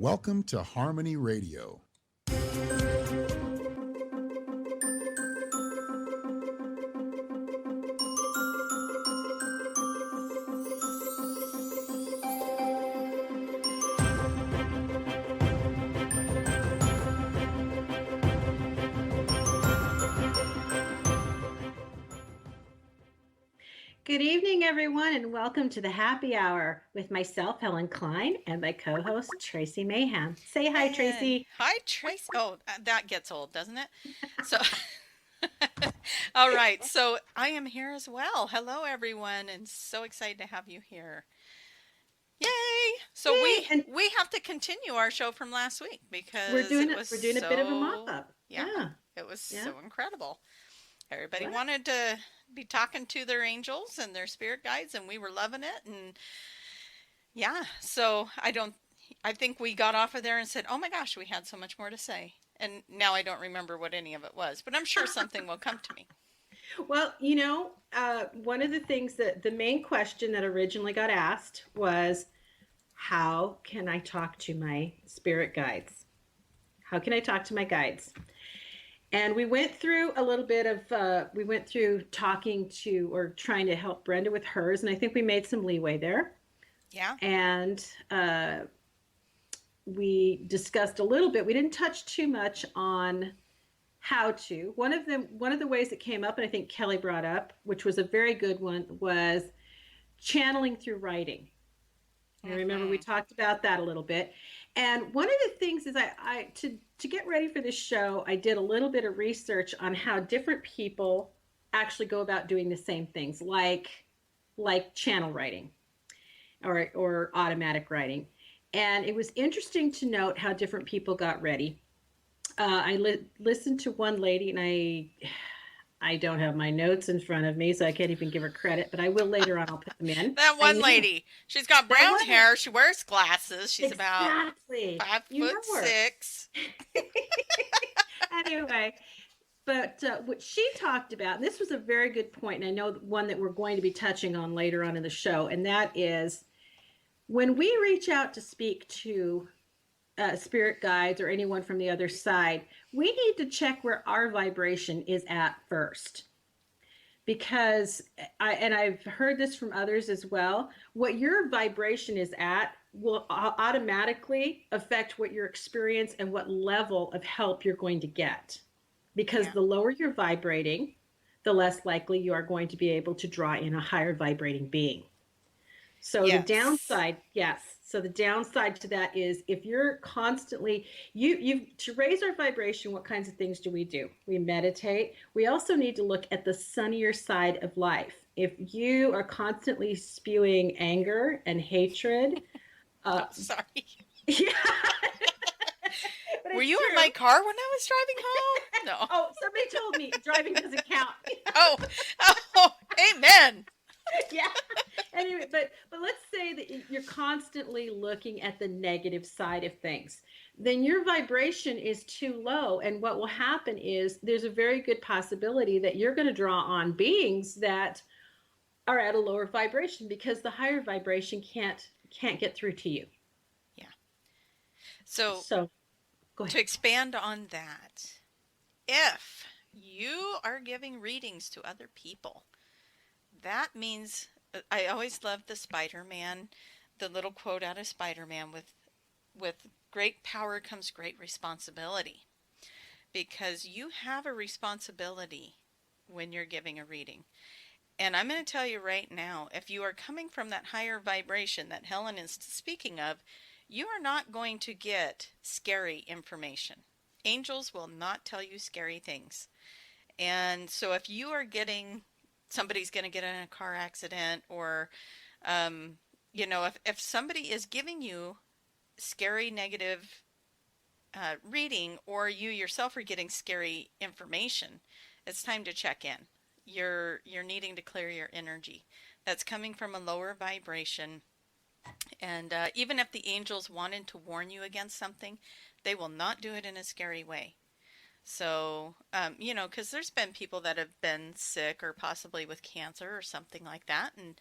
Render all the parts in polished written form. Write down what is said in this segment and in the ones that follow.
Welcome to Harmony Radio. Good evening, everyone, and welcome to the happy hour with myself, Helen Klein, and my co host, Tracie Mahan. Say hi, And Tracie. hi, Trace. Oh, that gets old, doesn't it? So, all right. So I am here as well. Hello, everyone, and so excited to have you here. Yay! So Yay! we And we have to continue our show from last week we're because doing it it. was We're doing a bit of a mop so, up. yeah, Yeah, it was yeah. so incredible. Everybody What? wanted to be talking to their angels and their spirit guides, and we were loving it. And yeah, so I think we got off of there and said, oh my gosh, we had so much more to say. And now I don't remember what any of it was, but I'm sure something will come to me. Well, one of the things that the main question that originally got asked was, how can I talk to my spirit guides? How can I talk to my guides? And we went through a little bit of, we went through talking to or trying to help Brenda with hers. And I think we made some leeway there. Yeah. And we discussed a little bit. We didn't touch too much on how to. One of the ways that came up, and I think Kelly brought up, which was a very good one, was channeling through writing. I remember we Mm-hmm. talked about that a little bit. And one of the things is I to get ready for this show, I did a little bit of research on how different people actually go about doing the same things, like channel writing or automatic writing. And it was interesting to note how different people got ready. I listened to one lady, and I don't have my notes in front of me, so I can't even give her credit, but I will later on. I'll put them in. That I one know lady, she's got that brown one hair. She wears glasses. She's about exactly. five You foot know her. six. Anyway, but what she talked about, and this was a very good point, and I know one that we're going to be touching on later on in the show, and that is when we reach out to speak to spirit guides or anyone from the other side, we need to check where our vibration is at first. Because I've heard this from others as well, what your vibration is at will automatically affect what your experience and what level of help you're going to get. Because Yeah. the lower you're vibrating, the less likely you are going to be able to draw in a higher vibrating being. So the Yes. downside, yes. So the downside to that is if you're constantly you to raise our vibration, what kinds of things do? We meditate. We also need to look at the sunnier side of life. If you are constantly spewing anger and hatred, Oh, uh sorry. yeah, but Were it's you in my true. car when I was driving home? No. Oh, somebody told me driving doesn't count. Oh, oh, amen. Yeah. Anyway, but let's say that you're constantly looking at the negative side of things. Then your vibration is too low, and what will happen is there's a very good possibility that you're going to draw on beings that are at a lower vibration because the higher vibration can't get through to you. Yeah. So So, go to ahead. expand on that, if you are giving readings to other people, that means I always loved the Spider-Man, the little quote out of Spider-Man with great power comes great responsibility because you have a responsibility when you're giving a reading. And I'm going to tell you right now, if you are coming from that higher vibration that Helen is speaking of, you are not going to get scary information. Angels will not tell you scary things. And so if you are getting somebody's going to get in a car accident or um, if somebody is giving you scary negative reading or you yourself are getting scary information, it's time to check in. You're needing to clear your energy. That's coming from a lower vibration. And even if the angels wanted to warn you against something, they will not do it in a scary way. So, because there's been people that have been sick or possibly with cancer or something like that. And,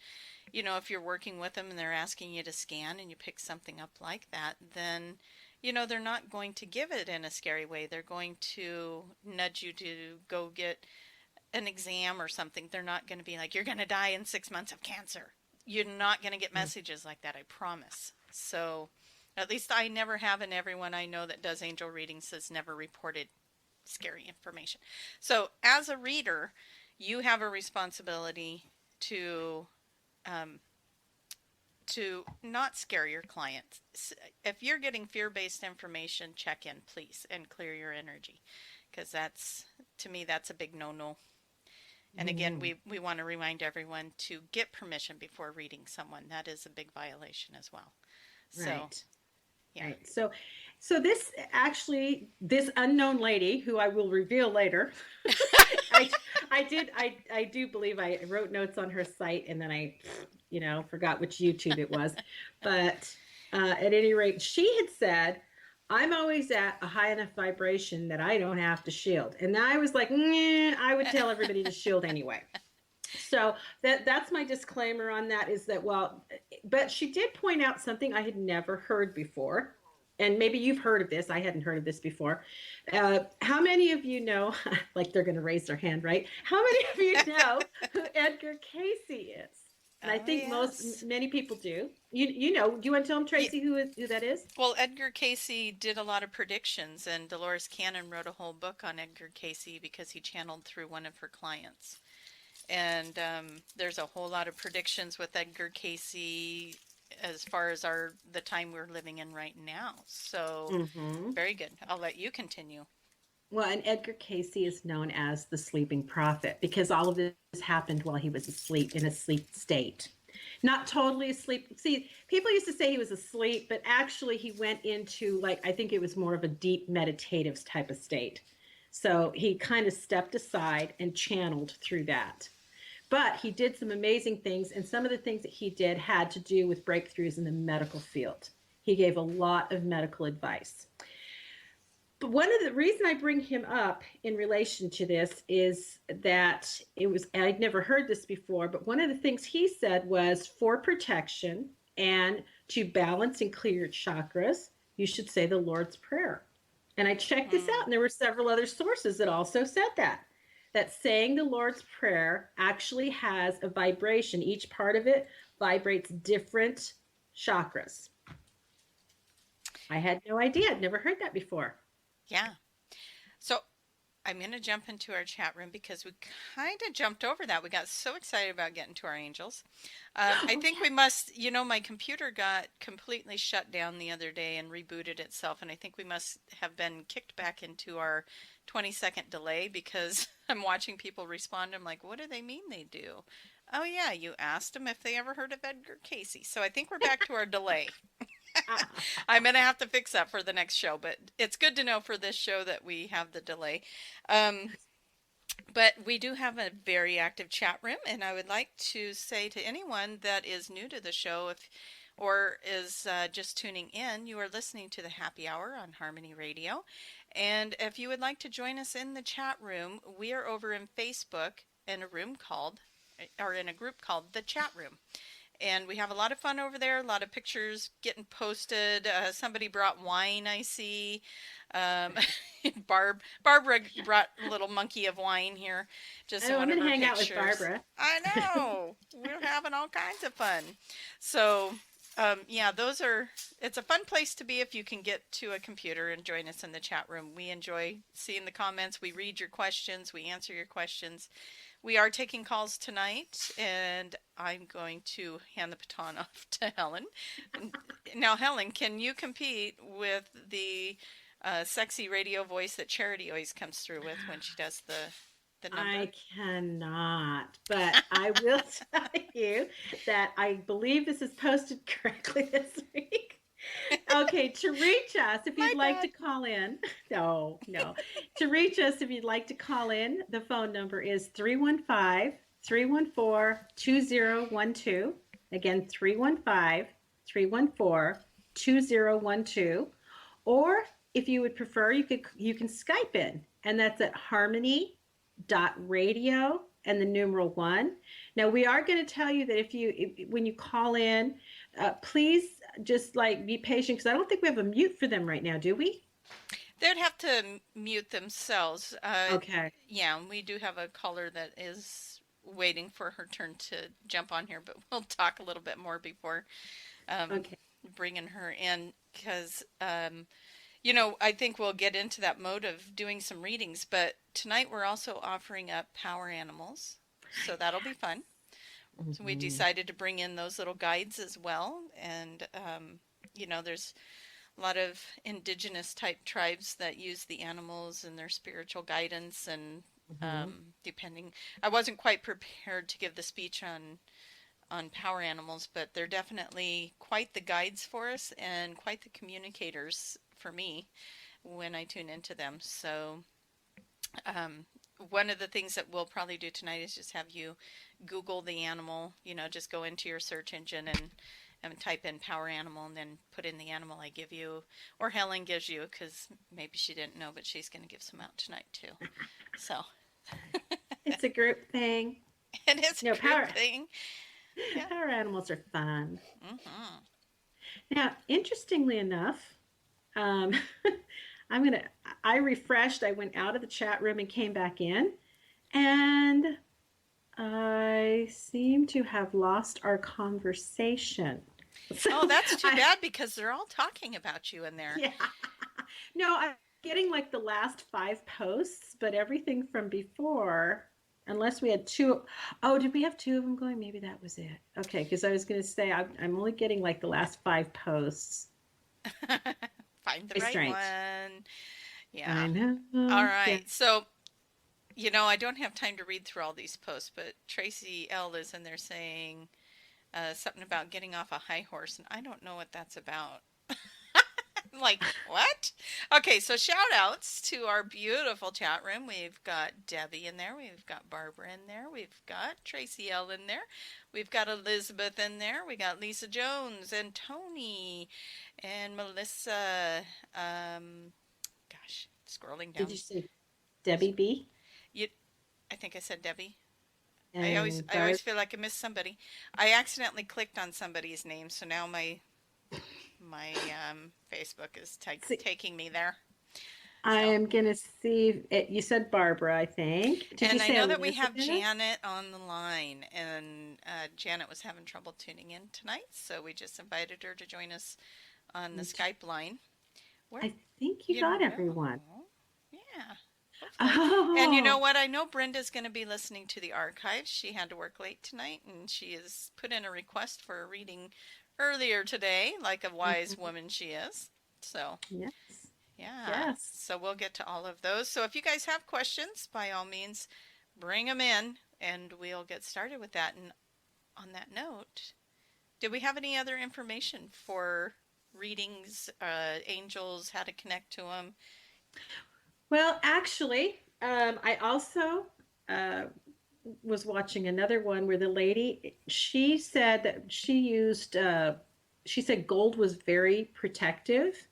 if you're working with them and they're asking you to scan and you pick something up like that, then they're not going to give it in a scary way. They're going to nudge you to go get an exam or something. They're not going to be like, you're going to die in 6 months of cancer. You're not going to get messages like that, I promise. So at least I never have, and everyone I know that does angel readings has never reported scary information. So as a reader, you have a responsibility to um, not scare your clients. If you're getting fear-based information, check in, please, and clear your energy, because to me, that's a big no-no. And again, Mm, we want to remind everyone to get permission before reading someone. That is a big violation as well. So, right. yeah. Right. So this unknown lady who I will reveal later, I I do believe I wrote notes on her site and then I, forgot which YouTube it was, but at any rate, she had said, "I'm always at a high enough vibration that I don't have to shield," and I was like, "Nah," I would tell everybody to shield anyway. So that's my disclaimer on that is that, well, but she did point out something I had never heard before, and maybe you've heard of this, I hadn't heard of this before. How many of you know, like they're going to raise their hand, right? How many of you know who Edgar Casey is? And I Oh, think yes. many people do. You know, do you want to tell them, Yeah. Tracie, who that is? Well, Edgar Casey did a lot of predictions, and Dolores Cannon wrote a whole book on Edgar Casey because he channeled through one of her clients. And there's a whole lot of predictions with Edgar Casey as far as the time we're living in right now. So Mm-hmm. very good. I'll let you continue. Well, and Edgar Casey is known as the sleeping prophet because all of this happened while he was asleep, in a sleep state. Not totally asleep. See, people used to say he was asleep, but actually he went into, like, I think it was more of a deep meditative type of state. So he kind of stepped aside and channeled through that. But he did some amazing things, and some of the things that he did had to do with breakthroughs in the medical field. He gave a lot of medical advice. But one of the reason I bring him up in relation to this is that I'd never heard this before, but one of the things he said was, for protection and to balance and clear your chakras, you should say the Lord's Prayer. And I checked this out, Mm. and there were several other sources that also said that saying the Lord's Prayer actually has a vibration. Each part of it vibrates different chakras. I had no idea. I'd never heard that before. Yeah. So I'm going to jump into our chat room because we kind of jumped over that. We got so excited about getting to our angels. I Oh, think we must, my computer got completely shut down the other day and rebooted itself. And I think we must have been kicked back into our 20-second delay because I'm watching people respond. I'm like, what do they mean they do? Oh, yeah, you asked them if they ever heard of Edgar Casey. So I think we're back to our delay. yeah. I'm going to have to fix that for the next show, but it's good to know for this show that we have the delay. Um, but we do have a very active chat room, and I would like to say to anyone that is new to the show, or is just tuning in, you are listening to the Happy Hour on Harmony Radio. And if you would like to join us in the chat room, we are over in Facebook in in a group called the Chat Room. And we have a lot of fun over there, a lot of pictures getting posted. Somebody brought wine, I see. Um, Barbara brought a little monkey of wine here, just in Oh, I'm one of gonna her hang out with pictures. Barbara. I know. We're having all kinds of fun. So, yeah, it's a fun place to be if you can get to a computer and join us in the chat room. We enjoy seeing the comments. We read your questions. We answer your questions. We are taking calls tonight, and I'm going to hand the baton off to Helen. Now, Helen, can you compete with the sexy radio voice that Charity always comes through with when she does the number? I cannot, but I will tell you that I believe this is posted correctly this week. Okay, to reach us, if My you'd like bad. to call in, no, no. To reach us, if you'd like to call in, the phone number is 315-314-2012. Again, 315-314-2012. Or if you would prefer, you can Skype in, and that's at harmony.radio and the numeral 1. Now we are going to tell you that when you call in, please just like be patient because I don't think we have a mute for them right now, do we? They'd have to mute themselves. Okay. Yeah, we do have a caller that is waiting for her turn to jump on here, but we'll talk a little bit more before um, Okay. bringing her in because, I think we'll get into that mode of doing some readings, but tonight we're also offering up power animals, so that'll be fun. So we Mhm. decided to bring in those little guides as well, and there's a lot of indigenous type tribes that use the animals and their spiritual guidance and Mhm. depending I wasn't quite prepared to give the speech on power animals, but they're definitely quite the guides for us and quite the communicators for me when I tune into them. So um, one of the things that we'll probably do tonight is just have you Google the animal, just go into your search engine and type in power animal and then put in the animal I give you, or Helen gives you, because maybe she didn't know, but she's going to give some out tonight too. So It's a group thing. it is No, a group thing. Yeah. power animals are fun. Hmm. Now, interestingly enough, um, I'm gonna. I refreshed. I went out of the chat room and came back in, and I seem to have lost our conversation. So Oh, that's too I, bad because they're all talking about you in there. yeah, no, I'm getting like the last five posts, but everything from before, unless we had two, oh, did we have two of them going? Maybe that was it. Okay, because I was going to say I'm only getting like the last five posts. Find the Very right strange. one. I Yeah. All know. Yeah. right. So, I don't have time to read through all these posts, but Tracie L is in there saying something about getting off a high horse, and I don't know what that's about. I'm like, what? Okay, so shout outs to our beautiful chat room. We've got Debbie in there. We've got Barbara in there. We've got Tracie L in there. We've got Elizabeth in there. We got Lisa Jones and Tony and Melissa. Um, Gosh, scrolling Did you down. say Debbie B You, I think I said Debbie. I always, and I always feel like I missed somebody. I accidentally clicked on somebody's name, so now my Facebook is See, taking me there. I So, am gonna see it. You said Barbara, I think. Did you and I say know that we have Elizabeth? Janet on the line, and Janet was having trouble tuning in tonight, so we just invited her to join us on the Skype line. Where, I think you you got everyone. know, yeah, hopefully. And you know Oh, what? I know Brenda's going to be listening to the archives. She had to work late tonight, and she has put in a request for a reading earlier today, like a wise mhm. woman she is. So, Yes, yeah. yes. So we'll get to all of those. So if you guys have questions, by all means, bring them in, and we'll get started with that. And on that note, did we have any other information for readings, angels, how to connect to them? Well, actually, I also uh, was watching another one where the lady she said that she used. She said gold was very protective,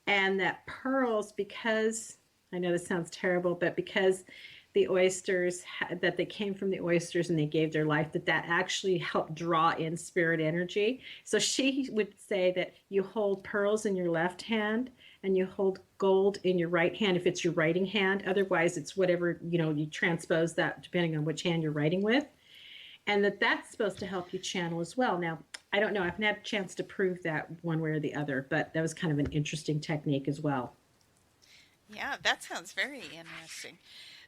and that pearls, because I know this sounds terrible, but because the oysters that they came from the oysters and they gave their life, that actually helped draw in spirit energy. So she would say that you hold pearls in your left hand and you hold gold in your right hand if it's your writing hand. Otherwise it's whatever, you transpose that depending on which hand you're writing with, and that's supposed to help you channel as well. Now, I don't know, I haven't had a chance to prove that one way or the other, but that was kind of an interesting technique as well. Yeah, that sounds very interesting.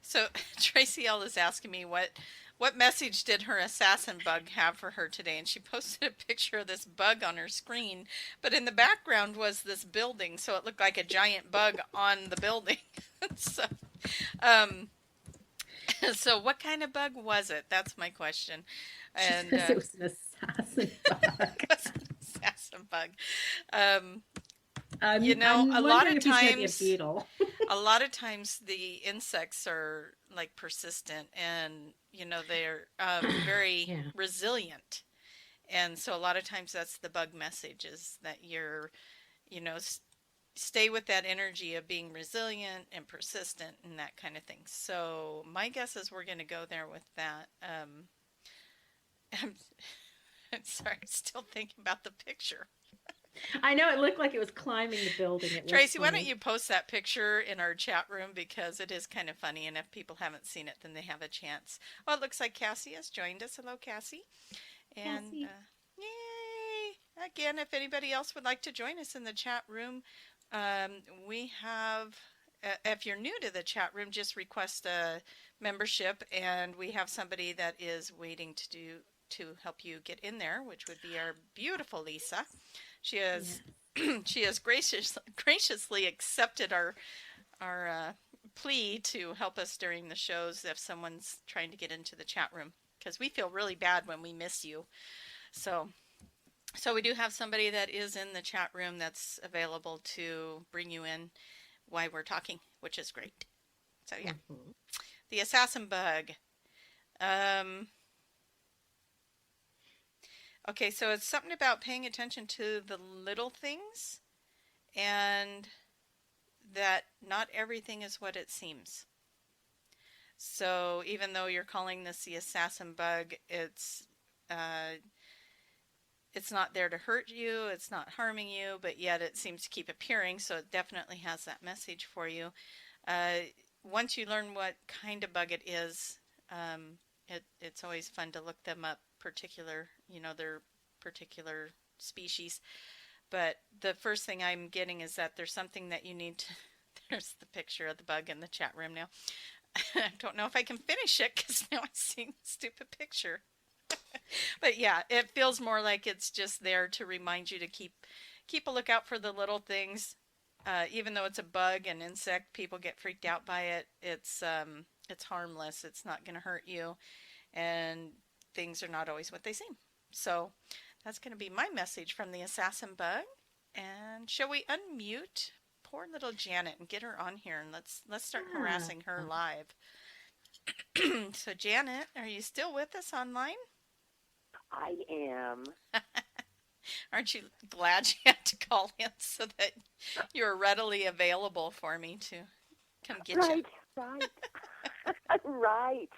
So Tracy L is asking me what message did her assassin bug have for her today, and she posted a picture of this bug on her screen, but in the background was this building, so it looked like a giant bug on the building. so, um, so what kind of bug was it? That's my question. She And says it was an assassin bug. was an assassin bug. Um, a I'm lot wondering of if he's maybe a times beetle. the insects are like persistent and they're very Yeah. resilient, and so a lot of times that's the bug message is that you're you know s- stay with that energy of being resilient and persistent and that kind of thing. So my guess is we're going to go there with that. I'm, I'm sorry, I'm still thinking about the picture. I know it looked like it was climbing the building. It was Tracie, why don't funny. you post that picture in our chat room because it is kind of funny, and if people haven't seen it, then they have a chance. Oh, it looks like Cassie has joined us. Hello, Cassie. And Cassie. yay! Again, if anybody else would like to join us in the chat room, um, we have. If you're new to the chat room, just request a membership, and we have somebody that is waiting to help you get in there, which would be our beautiful Lisa. She Yeah. has she has graciously accepted our plea to help us during the shows if someone's trying to get into the chat room because we feel really bad when we miss you. So so we do have somebody that is in the chat room that's available to bring you in while we're talking, which is great. So yeah, Mhm. the assassin bug. Um, okay, so it's something about paying attention to the little things and that not everything is what it seems. So even though you're calling this the assassin bug, uh, it's not there to hurt you, it's not harming you, but yet it seems to keep appearing. So it definitely has that message for you. Uh, Once you learn what kind of bug it is, it's always fun to look them up, their particular species. But the first thing I'm getting is that there's something that you need to. There's the picture of the bug in the chat room now. I don't know if I can finish it because now I see the stupid picture. But yeah, it feels more like it's just there to remind you to keep a lookout for the little things. Even though it's a bug, an insect, people get freaked out by it. It's harmless. It's not going to hurt you, and things are not always what they seem. So that's going to be my message from the assassin bug. And shall we unmute poor little Janet and get her on here and let's start Ah, harassing her live. So Janet, are you still with us online? I am. Aren't you glad you had to call in so that you're readily available for me to come get you? Right, right, right.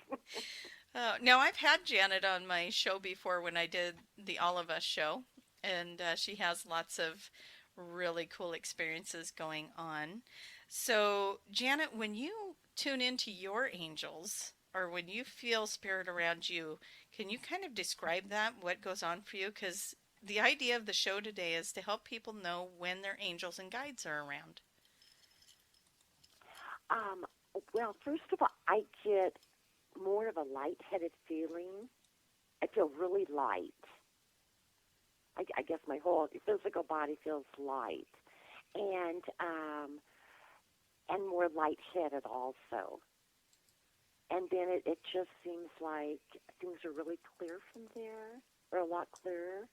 Now, I've had Janet on my show before when I did the All of Us show, and she has lots of really cool experiences going on. So, Janet, when you tune into your angels, or when you feel spirit around you, can you kind of describe that, what goes on for you? Because the idea of the show today is to help people know when their angels and guides are around. Um, well, first of all, I get more of a lightheaded feeling. I feel really light. I guess my whole physical body feels light, and um, and more lightheaded also. And then it just seems like things are really clear from there, or a lot clearer.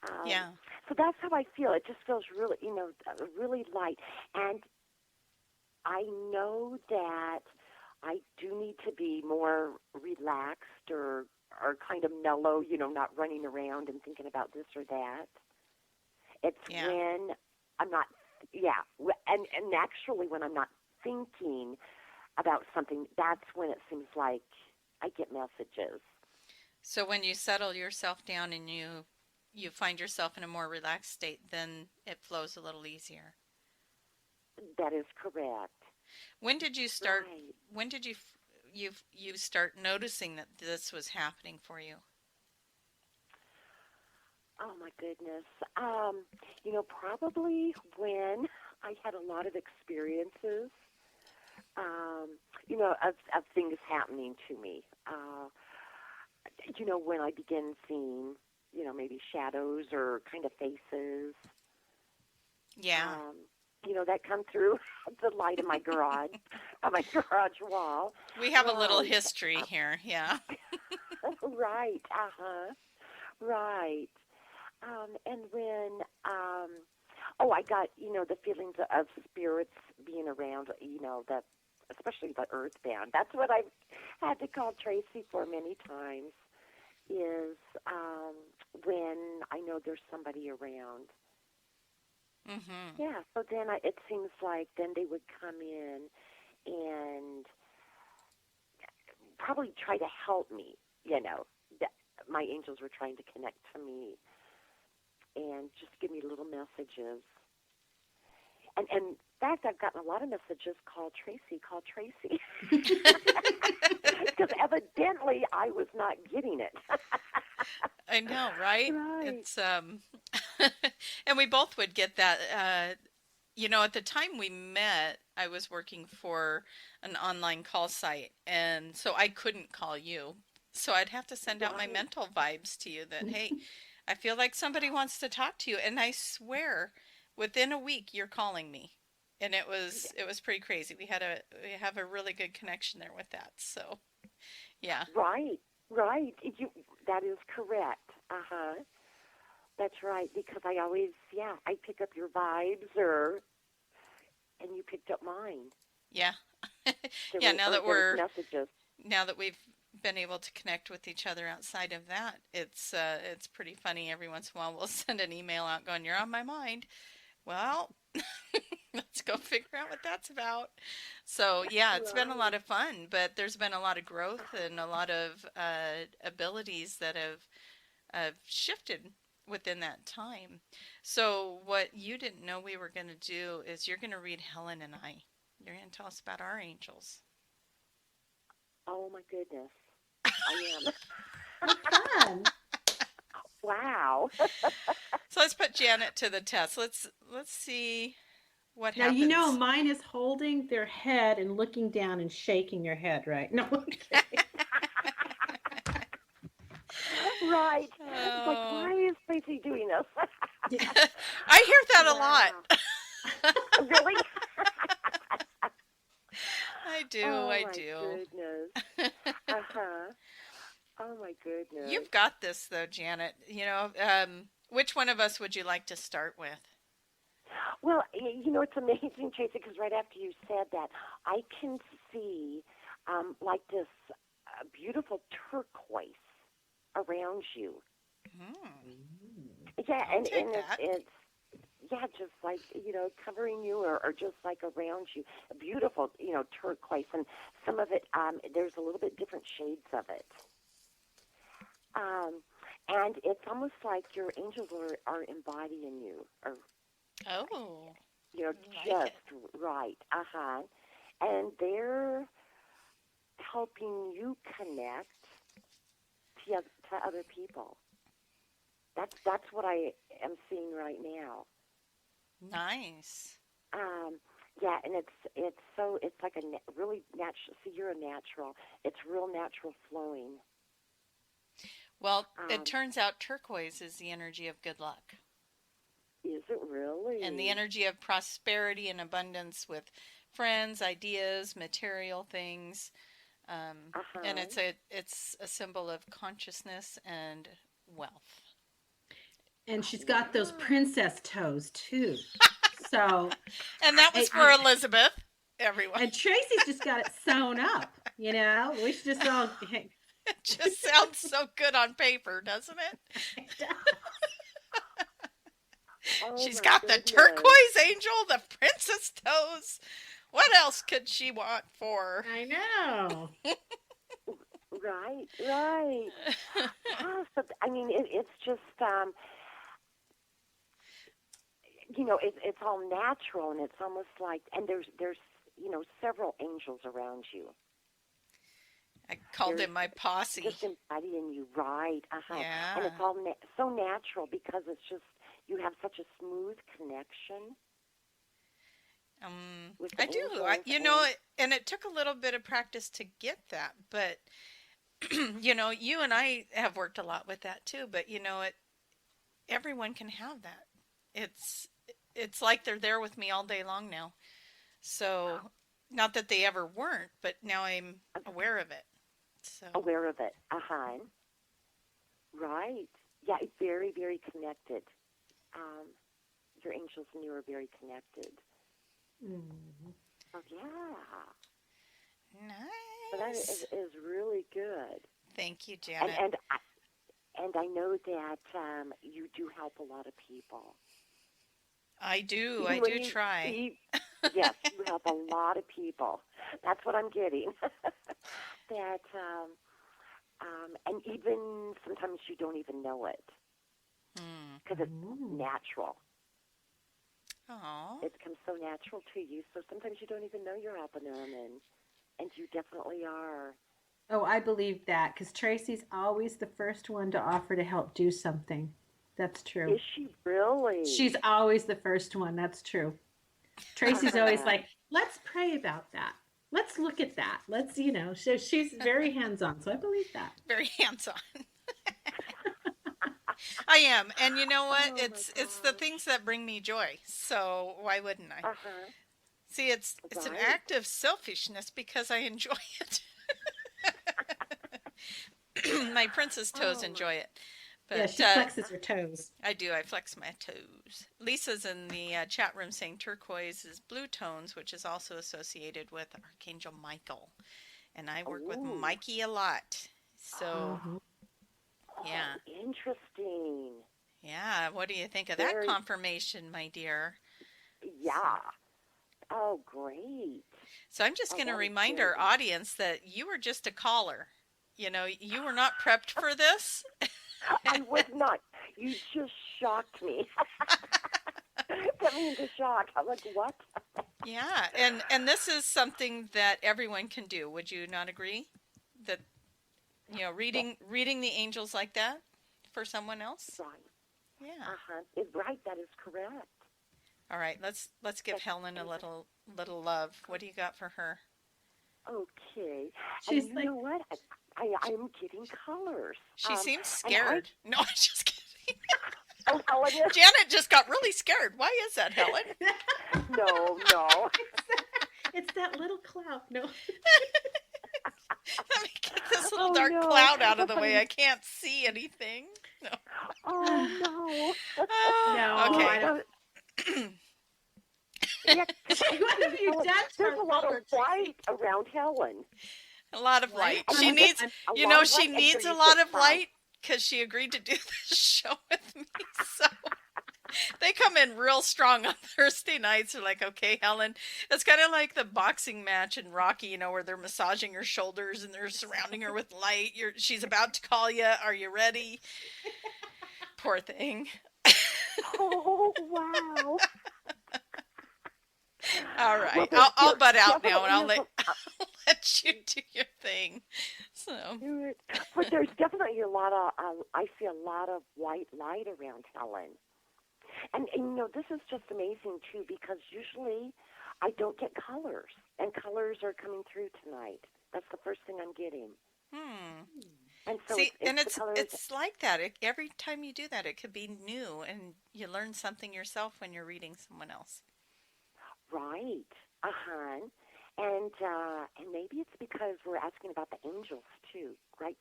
Um, Yeah, so that's how I feel. It just feels really, really light. And I know that I do need to be more relaxed or kind of mellow, not running around and thinking about this or that. It's yeah. when I'm not, yeah, and actually when I'm not thinking about something, that's when it seems like I get messages. So when you settle yourself down and you find yourself in a more relaxed state, then it flows a little easier. That is correct. When did you start? Right. When did you start noticing that this was happening for you? Oh my goodness. Probably when I had a lot of experiences, of things happening to me. When I begin seeing, maybe shadows or kind of faces, Yeah, um, that come through the light of my garage, on my garage wall. we have a little Right. history here. Yeah, Right. Uh-huh. Right. And when, I got, the feelings of spirits being around, especially the earthbound. That's what I've had to call Tracie for many times is when I know there's somebody around. mm-hmm. Yeah, so then it seems like then they would come in and probably try to help me, that my angels were trying to connect to me and just give me little messages. And in fact, I've gotten a lot of messages, call Tracie, call Tracie. Because evidently I was not getting it. I know, right? Right. It's and we both would get that. At the time we met, I was working for an online call site, and so I couldn't call you. So I'd have to send out my Right. mental vibes to you that, hey, I feel like somebody wants to talk to you, and I swear, within a week you're calling me. And it was pretty crazy. We have a really good connection there with that. So, yeah. Right. Right. That is correct. That's right. Because I always, I pick up your vibes, and you picked up mine. Yeah. There Yeah, were messages. now that we've been able to connect with each other outside of that, it's pretty funny. Every once in a while we'll send an email out going, "You're on my mind." Well, let's go figure out what that's about. So, yeah, it's been a lot Right. of fun, but there's been a lot of growth and a lot of abilities that have shifted within that time. So, what you didn't know we were going to do is you're going to read Helen and I. You're going to tell us about our angels. Oh my goodness. I am. Fun. Wow. So let's put Janet to the test. Let's see what Now, happens. mine is holding their head and looking down and shaking their head, right? No, okay. Right. It's like, Oh, why is Tracy doing this? Yeah. I hear that a Wow. lot. Really? I do, Oh I my do. goodness. Uh-huh. Oh my goodness. You've got this though, Janet. Which one of us would you like to start with? Well, it's amazing, Tracy, because right after you said that, I can see like this beautiful turquoise around you. Hmm, Yeah, I'll and take that. it's just like, covering you or just like around you. A beautiful, turquoise. And some of it, there's a little bit different shades of it. Um, and it's almost like your angels are embodying you, or, Oh, you know, I like just it. right. And they're helping you connect to other people. That's what I am seeing right now. Nice. Um, and it's like really natural. See, you're a natural. It's real natural flowing. Well, it Um, turns out turquoise is the energy of good luck is it and the really? energy of prosperity and abundance with friends, ideas, material things. Uh And huh. it's a symbol of consciousness and wealth. And she's got those Wow. princess toes too. So, And that was I, for I Elizabeth, everyone. and Tracy's just got it sewn up. We should just all. It just sounds so good on paper, doesn't it? Oh She's my got the goodness. turquoise angel, the princess toes. What else could she want for? I know. Right, right. Yeah. So I mean, it's just it's all natural, and it's almost like, and there's several angels around you. I called There's him my posse. just embodying you, right? And Yeah. it's all so natural because it's just you have such a smooth connection with the I do. angels, And it took a little bit of practice to get that, but you and I have worked a lot with that too, but everyone can have that. It's it's like they're there with me all day long now. So, not that they ever weren't, but now I'm aware of it. So, aware of it. Right. Yeah, it's very, very connected. Um, your angels and you are very connected. Mm. Oh, yeah. So that nice. is really good. Thank you, And Janet. and I, and I know that you do help a lot of people. I do. I Even when do try. yes, you help a lot of people. That's what I'm getting. That and even sometimes you don't even know it. Hmm. because it's Ooh. natural. Oh. It comes so natural to you. So sometimes you don't even know you're helping them, and you definitely are. Oh, I believe that because Tracie's always the first one to offer to help do something. That's true. Is she really? She's always the first one. That's true. Tracie's always like, let's pray about that. Let's look at that. Let's, she's very hands on. So I believe that. Very hands-on. I am. And you know what? Oh my It's the gosh. things that bring me joy. So why wouldn't I? Uh-huh. See, it's an Right. act of selfishness because I enjoy it. My princess toes Oh my. enjoy it. Yeah, But she flexes her toes. I do. I flex my toes. Lisa's in the chat room saying turquoise is blue tones, which is also associated with Archangel Michael. And I work with Ooh. Mikey a lot. So, Mhm. yeah. Interesting. Yeah. What do you think of that Very. confirmation, my dear? Yeah. Oh, great. So I'm just Oh, going to that is remind very our audience that you were just a caller. You were not prepped for this. I was not. You just shocked me. Put me into shock. I'm like, what? Yeah, and this is something that everyone can do. Would you not agree? That reading the angels like that for someone else? Right. Yeah. Uh-huh. Right, that is correct. All right, let's give That's Helen a amazing. little love. What do you got for her? Okay. And She's you like, know what? I'm getting colors. She seems And I, scared. No, I'm just kidding. oh, Helen is, Janet just got really scared. Why is that, Helen? no. it's that little cloud. No. Let me get this little Oh, dark no. cloud out of That's the way. I can't see anything. No. Oh, no. Oh, No, I okay. don't. Yeah, because I'm What have seeing you Helen. done to There's our a lot of color, white Tracie? around Helen. A lot of White? light. And She I'm, I get needs, I'm, a lot of she white, and so needs a you lot said of light because she agreed to do this show with me. So they come in real strong on Thursday nights. They're like, okay, Helen. It's kind of like the boxing match in Rocky, where they're massaging her shoulders and they're surrounding her with light. She's about to call you. Are you ready? Poor thing. Oh, wow. All Well, right, there, I'll there butt out now, and definitely I'll is let a, let you do your thing. So but there's definitely a lot of, I see a lot of white light around Helen. And this is just amazing, too, because usually I don't get colors, and colors are coming through tonight. That's the first thing I'm getting. hmm. And so See, and it's the colors. it's like that. Every time you do that, it could be new, and you learn something yourself when you're reading someone else. Right. Uh-huh. And maybe it's because we're asking about the angels, too, right?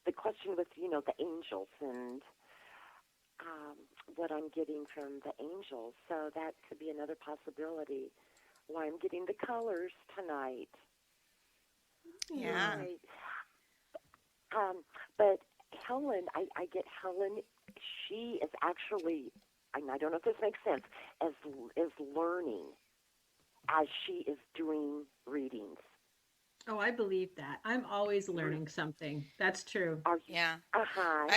The question with, the angels and what I'm getting from the angels. So that could be another possibility why I'm getting the colors tonight. Yeah. Right. But Helen, I get Helen. She is actually, and I don't know if this makes sense, is learning as she is doing readings. oh, I believe that. I'm always learning something. That's true. Are you? Yeah. Uh-huh.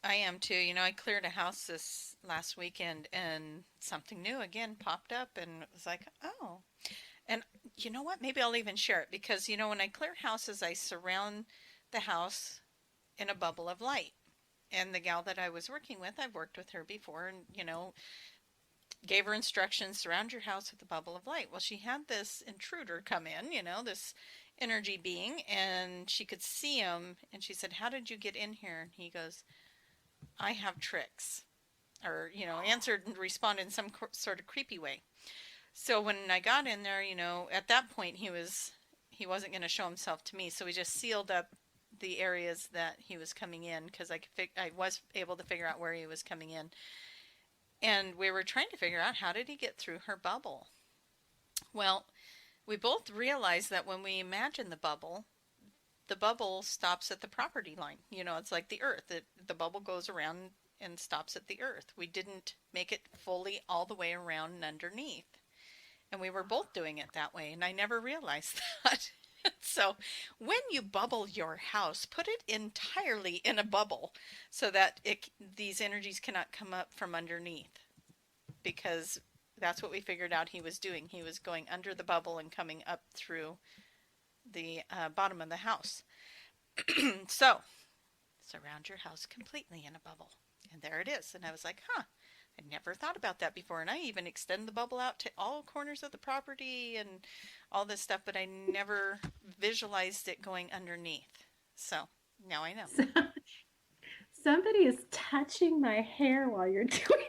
I am too. I cleared a house this last weekend, and something new again popped up, and it was like, oh. And you know what? Maybe I'll even share it because when I clear houses, I surround the house in a bubble of light. And the gal that I was working with, I've worked with her before, and gave her instructions: surround your house with a bubble of light. Well, she had this intruder come in, this energy being, and she could see him, and she said, "How did you get in here?" And he goes, "I have tricks," or answered and responded in some sort of creepy way. So when I got in there, at that point he wasn't going to show himself to me, so we just sealed up the areas that he was coming in because I was able to figure out where he was coming in, and we were trying to figure out how did he get through her bubble. Well, we both realized that when we imagine the bubble stops at the property line. It's like the earth. The bubble goes around and stops at the earth. We didn't make it fully all the way around and underneath. And we were both doing it that way, and I never realized that. So when you bubble your house, put it entirely in a bubble so that these energies cannot come up from underneath, because that's what we figured out he was doing. He was going under the bubble and coming up through the bottom of the house. So surround your house completely in a bubble. And there it is. And I was like, huh, I never thought about that before. And I even extend the bubble out to all corners of the property and all this stuff, but I never visualized it going underneath. So now I know. So, somebody is touching my hair while you're doing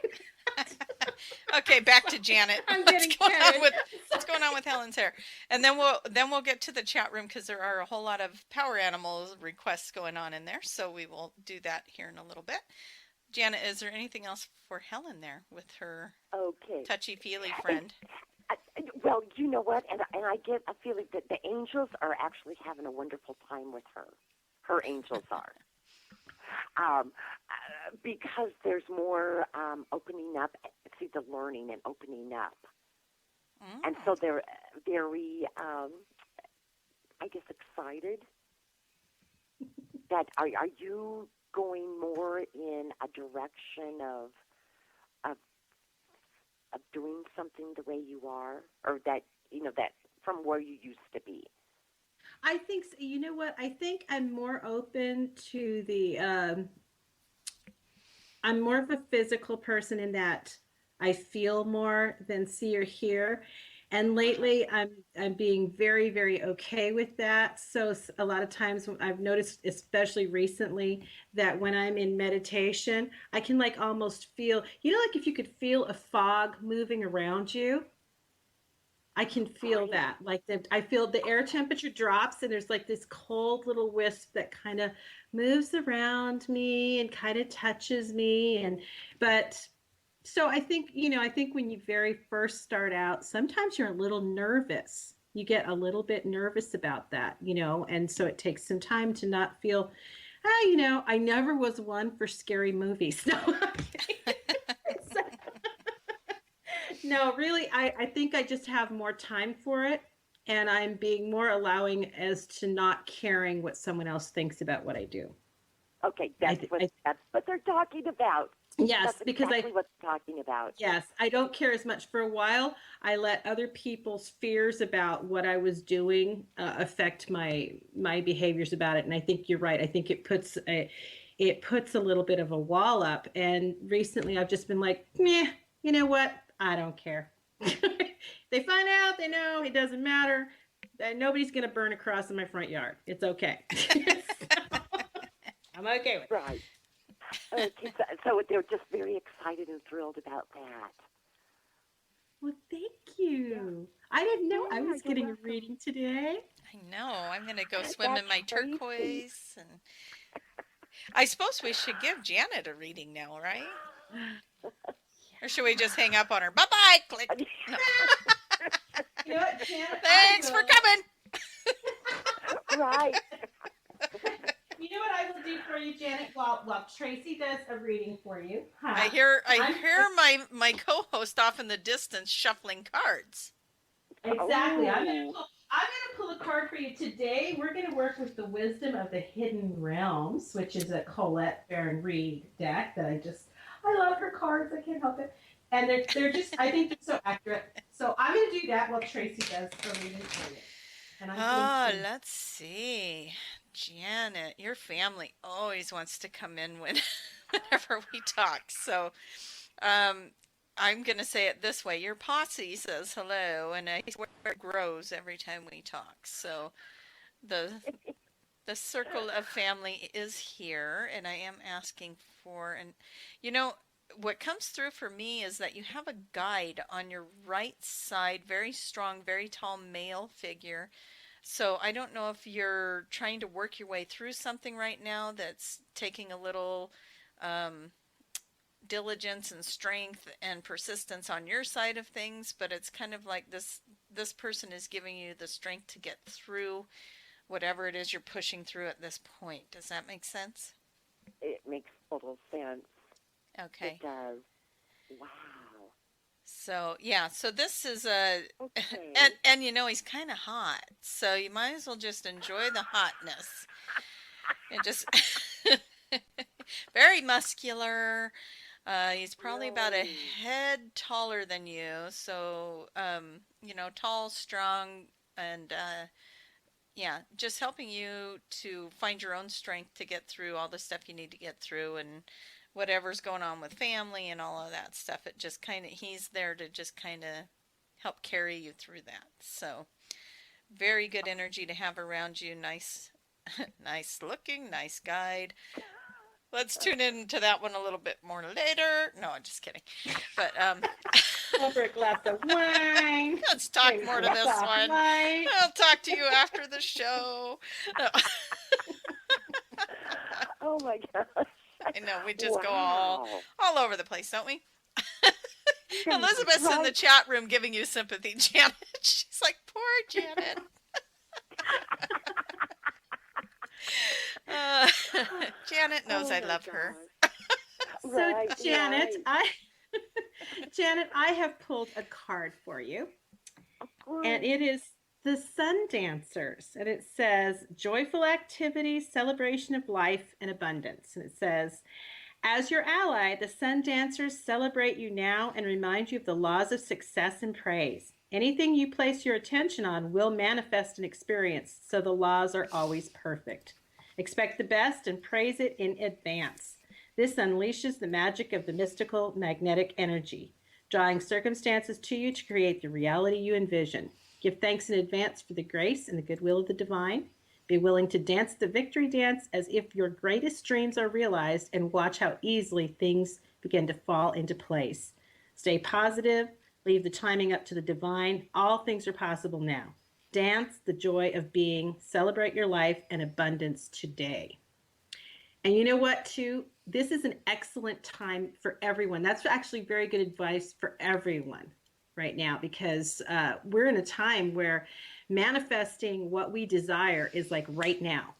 Okay, back to Janet. I'm getting carried. What's going on with Helen's hair? And then we'll get to the chat room because there are a whole lot of power animals requests going on in there. So we will do that here in a little bit. Janet, is there anything else for Helen there with her Okay. touchy-feely friend? Well, you know what? And I get a feeling that the angels are actually having a wonderful time with her. Her angels are. Because there's more opening up, see, the learning and opening up. And so they're very, I guess, excited. That are you going more in a direction of doing something the way you are, or that that from where you used to be? I think, you know what? I think I'm more open to the, I'm more of a physical person in that I feel more than see or hear. And lately I'm being very, very okay with that. So a lot of times I've noticed, especially recently, that when I'm in meditation, I can like almost feel, like if you could feel a fog moving around you. I can feel that. Like I feel the air temperature drops and there's like this cold little wisp that kind of moves around me and kind of touches me. But so I think, I think when you very first start out, sometimes you're a little nervous. You get a little bit nervous about that, and so it takes some time to not feel, I never was one for scary movies. No. No, really, I think I just have more time for it, and I'm being more allowing as to not caring what someone else thinks about what I do. Okay, that's what they're talking about. Yes, That's because exactly what they're talking about. yes, I don't care as much. For a while, I let other people's fears about what I was doing affect my behaviors about it, and I think you're right. I think it puts a little bit of a wall up, and recently I've just been like, meh, you know what? I don't care. They find out, they know, it doesn't matter. Nobody's going to burn a cross in my front yard. It's okay. I'm okay with it. Right. Okay, so they're just very excited and thrilled about that. Well, thank you. I didn't know I Yeah, was you're getting welcome. a reading today. I know. I'm going to go swim in my That's Tracie. turquoise. And I suppose we should give Janet a reading now, right? Or should we just hang up on her? Bye-bye. Click. No. You know what, Janet? Thanks for coming. Right. You know what I will do for you, Janet? While Tracie does a reading for you. Huh? I hear my co-host off in the distance shuffling cards. Exactly. I'm Oh. gonna pull a card for you today. We're gonna work with the Wisdom of the Hidden Realms, which is a Colette Baron Reed deck that I love her cards. I can't help it. And they're just, I think they're so accurate. So I'm gonna do that while Tracie does the reading for you. And Let's see. Janet, your family always wants to come in whenever we talk. So I'm going to say it this way. Your posse says hello, and I swear it grows every time we talk. So the circle of family is here, and I am asking for, and what comes through for me is that you have a guide on your right side, very strong, very tall male figure. So I don't know if you're trying to work your way through something right now that's taking a little diligence and strength and persistence on your side of things, but it's kind of like this person is giving you the strength to get through whatever it is you're pushing through at this point. Does that make sense? It makes total sense. Okay. It does. Wow. So yeah, so this is a Okay. and he's kind of hot, so you might as well just enjoy the hotness and just very muscular. He's probably about a Really? head taller than you, so tall, strong, and yeah, just helping you to find your own strength to get through all the stuff you need to get through and whatever's going on with family and all of that stuff. It just kind of, he's there to just kind of help carry you through that. So, very good energy to have around you. Nice, nice looking, nice guide. Let's tune into that one a little bit more later. No, I'm just kidding. But Over a glass of wine. let's talk Drink more to some this soft one. light. I'll talk to you after the show. No. Oh my gosh. I know we just go Wow. all over the place, don't we? Elizabeth's in the Right. chat room giving you sympathy, Janet. She's like, poor Janet. Uh, Janet knows Oh I my love her. gosh. So Right, Janet, right. Janet, I have pulled a card for you, and Great. it is the Sun Dancers, and it says joyful activity, celebration of life, and abundance. And it says, as your ally, the Sun Dancers celebrate you now and remind you of the laws of success and praise. Anything you place your attention on will manifest an experience, so the laws are always perfect. Expect the best and praise it in advance. This unleashes the magic of the mystical magnetic energy, drawing circumstances to you to create the reality you envision. Give thanks in advance for the grace and the goodwill of the divine. Be willing to dance the victory dance as if your greatest dreams are realized, and watch how easily things begin to fall into place. Stay positive. Leave the timing up to the divine. All things are possible now. Dance the joy of being. Celebrate your life and abundance today. And you know what, too? This is an excellent time for everyone. That's actually very good advice for everyone right now, because we're in a time where manifesting what we desire is like right now.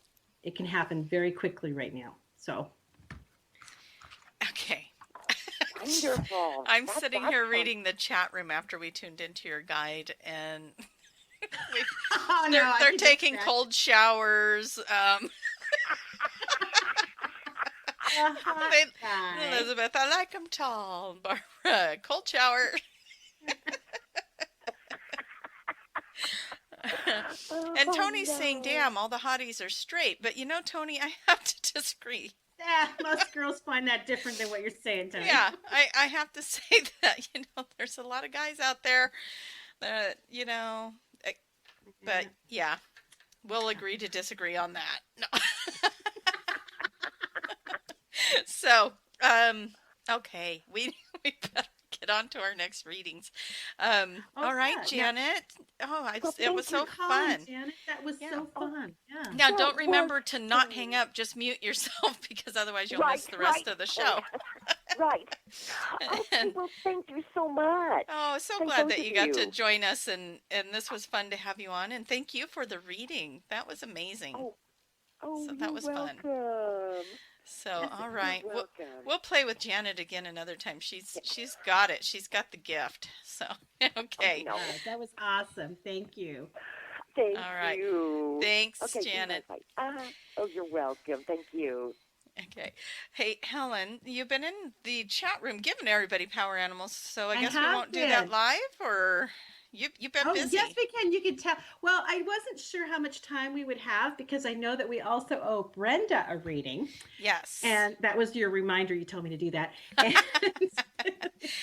It can happen very quickly right now. So, Okay. Wonderful. I'm That's sitting here awesome. reading the chat room after we tuned into your guide, and we, oh no, they're taking cold showers. They, Elizabeth, I like them tall. Barbara, cold shower. And Oh, Tony's saying, no. damn, all the hotties are straight. But Tony, I have to disagree. Yeah, most girls find that different than what you're saying, Tony. Yeah, I have to say that, there's a lot of guys out there that, but yeah, we'll agree to disagree on that. No. So, okay, we better get on to our next readings. All right, yeah. Janet. Oh, Well, it was so fun. Janet. That was Yeah. so fun. Yeah. Now, That don't remember was to not fun. hang up. Just mute yourself, because otherwise you'll Right, miss the rest right. of the show. Right. Okay, well, thank you so much. Oh, so Thank glad both that of you got to you. join us, and this was fun to have you on. And thank you for the reading. That was amazing. Oh, So that you're was fun. welcome. So, all right, You're welcome. we'll play with Janet again another time. She's got it. She's got the gift. So, okay. No. That was awesome. Thank you. Thank All right. you. Thanks, Okay, Janet. Oh, you're welcome. Thank you. Okay. Hey, Helen, you've been in the chat room giving everybody power animals, so I guess we have won't do that been. live, or you've been busy. Yes, we can. You can tell. Well, I wasn't sure how much time we would have, because I know that we also owe Brenda a reading. Yes. And that was your reminder. You told me to do that. And,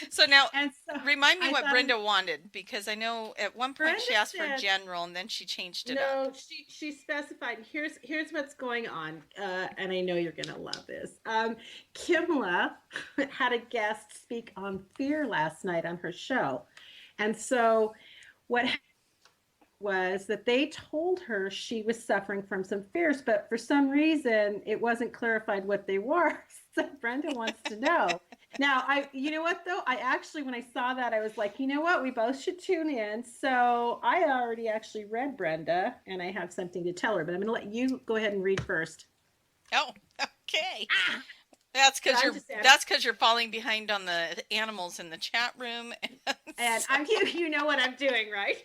So now, and so remind me I what thought- Brenda wanted, because I know at one point she Brenda asked for said- general, and then she changed it up. No, she specified. Here's what's going on, and I know you're gonna love this. Kimla had a guest speak on fear last night on her show, and so what happened was that they told her she was suffering from some fears, but for some reason it wasn't clarified what they were. So Brenda wants to know. Now, you know what though? I actually, when I saw that, I was like, you know what? We both should tune in. So I already actually read Brenda, and I have something to tell her, but I'm going to let you go ahead and read first. Oh, okay. That's But because I'm just saying, you're falling behind on the animals in the chat room. and So, I'm you know what I'm doing, right?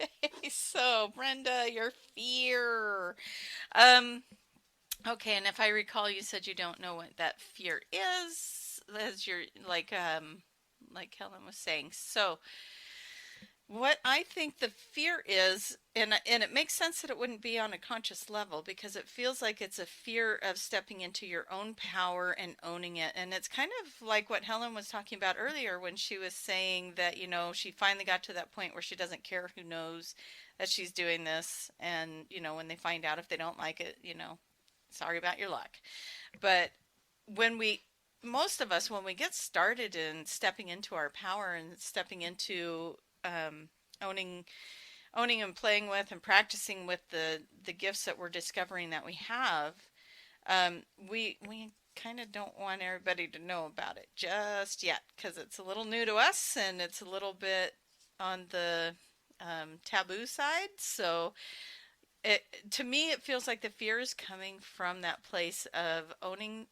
okay, so Brenda, your fear. Um, okay, and if I recall, you said you don't know what that fear is, as you're like Helen was saying. So, what I think the fear is, and it makes sense that it wouldn't be on a conscious level because it feels like it's a fear of stepping into your own power and owning it. And it's kind of like what Helen was talking about earlier when she was saying that, she finally got to that point where she doesn't care who knows that she's doing this. And, when they find out if they don't like it, sorry about your luck. But when we most of us when we get started in stepping into our power and stepping into um, owning owning and playing with and practicing with the gifts that we're discovering that we have, we kind of don't want everybody to know about it just yet because it's a little new to us and it's a little bit on the taboo side. So it to me it feels like the fear is coming from that place of owning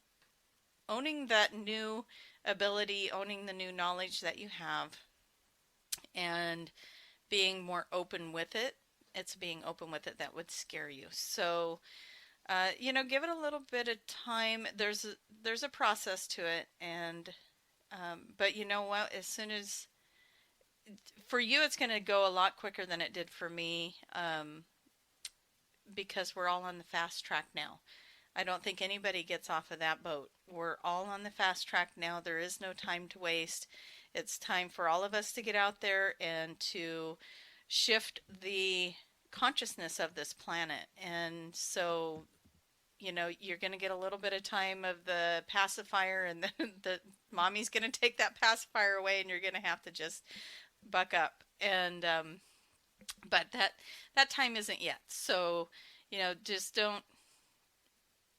that new ability, owning the new knowledge that you have, and being more open with it. It's being open with it that would scare you. So, give it a little bit of time. There's a process to it, and but you know what? As soon as for you, it's going to go a lot quicker than it did for me, because we're all on the fast track now. I don't think anybody gets off of that boat. We're all on the fast track now. There is no time to waste. It's time for all of us to get out there and to shift the consciousness of this planet. And so, you're going to get a little bit of time of the pacifier, and then the mommy's going to take that pacifier away, and you're going to have to just buck up. And but that time isn't yet. So, just don't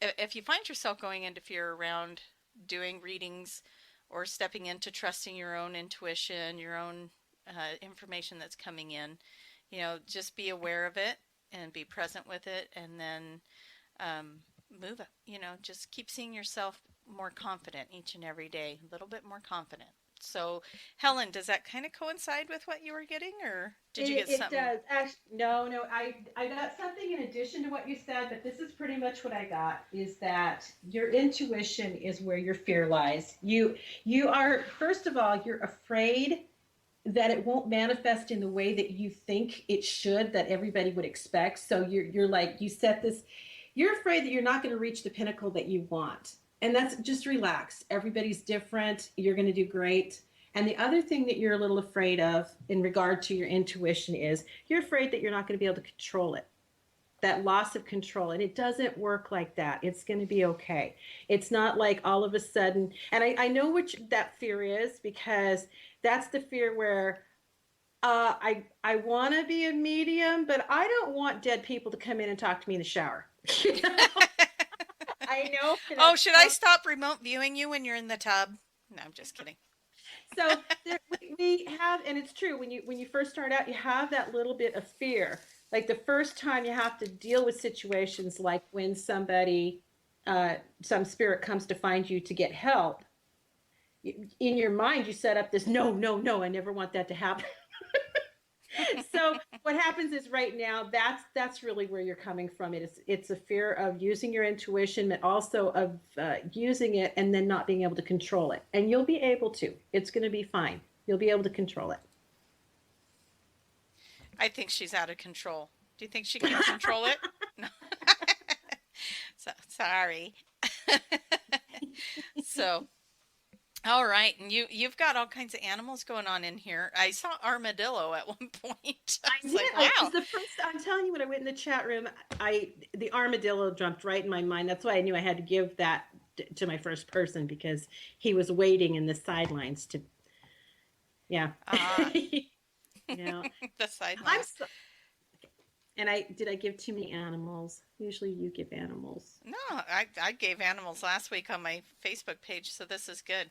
if you find yourself going into fear around doing readings or stepping into trusting your own intuition, your own information that's coming in, just be aware of it and be present with it, and then um, move it. Just keep seeing yourself more confident each and every day, a little bit more confident. So, Helen, does that kind of coincide with what you were getting, or did you get It something? does. Actually, no. I got something in addition to what you said, but this is pretty much what I got is that your intuition is where your fear lies. You are, first of all, you're afraid that it won't manifest in the way that you think it should, that everybody would expect. So you're like, you set this, you're afraid that you're not going to reach the pinnacle that you want. And that's just relax. Everybody's different. You're going to do great. And the other thing that you're a little afraid of in regard to your intuition is you're afraid that you're not going to be able to control it, that loss of control. And it doesn't work like that. It's going to be okay. It's not like all of a sudden, and I know what that fear is, because that's the fear where I want to be a medium, but I don't want dead people to come in and talk to me in the shower. You know? I know Oh, that's should I stop remote viewing you when you're in the tub? No, I'm just kidding. so there, we have, and it's true, when you first start out, you have that little bit of fear. Like the first time you have to deal with situations like when somebody, some spirit comes to find you to get help. In your mind, you set up this no, no, no, I never want that to happen. So what happens is right now that's really where you're coming from. It's a fear of using your intuition, but also of using it and then not being able to control it. And you'll be able to. It's going to be fine. You'll be able to control it. I think she's out of control. Do you think she can control it? No. Sorry. So, all right, and you've got all kinds of animals going on in here. I saw armadillo at one point. I was Yeah, like, it wow. was the first. I'm telling you, when I went in the chat room, the armadillo jumped right in my mind. That's why I knew I had to give that to my first person, because he was waiting in the sidelines to. Yeah. Ah, Yeah. the I'm sidelines. so, and I did I give too many animals? Usually you give animals. No, I gave animals last week on my Facebook page, so this is good.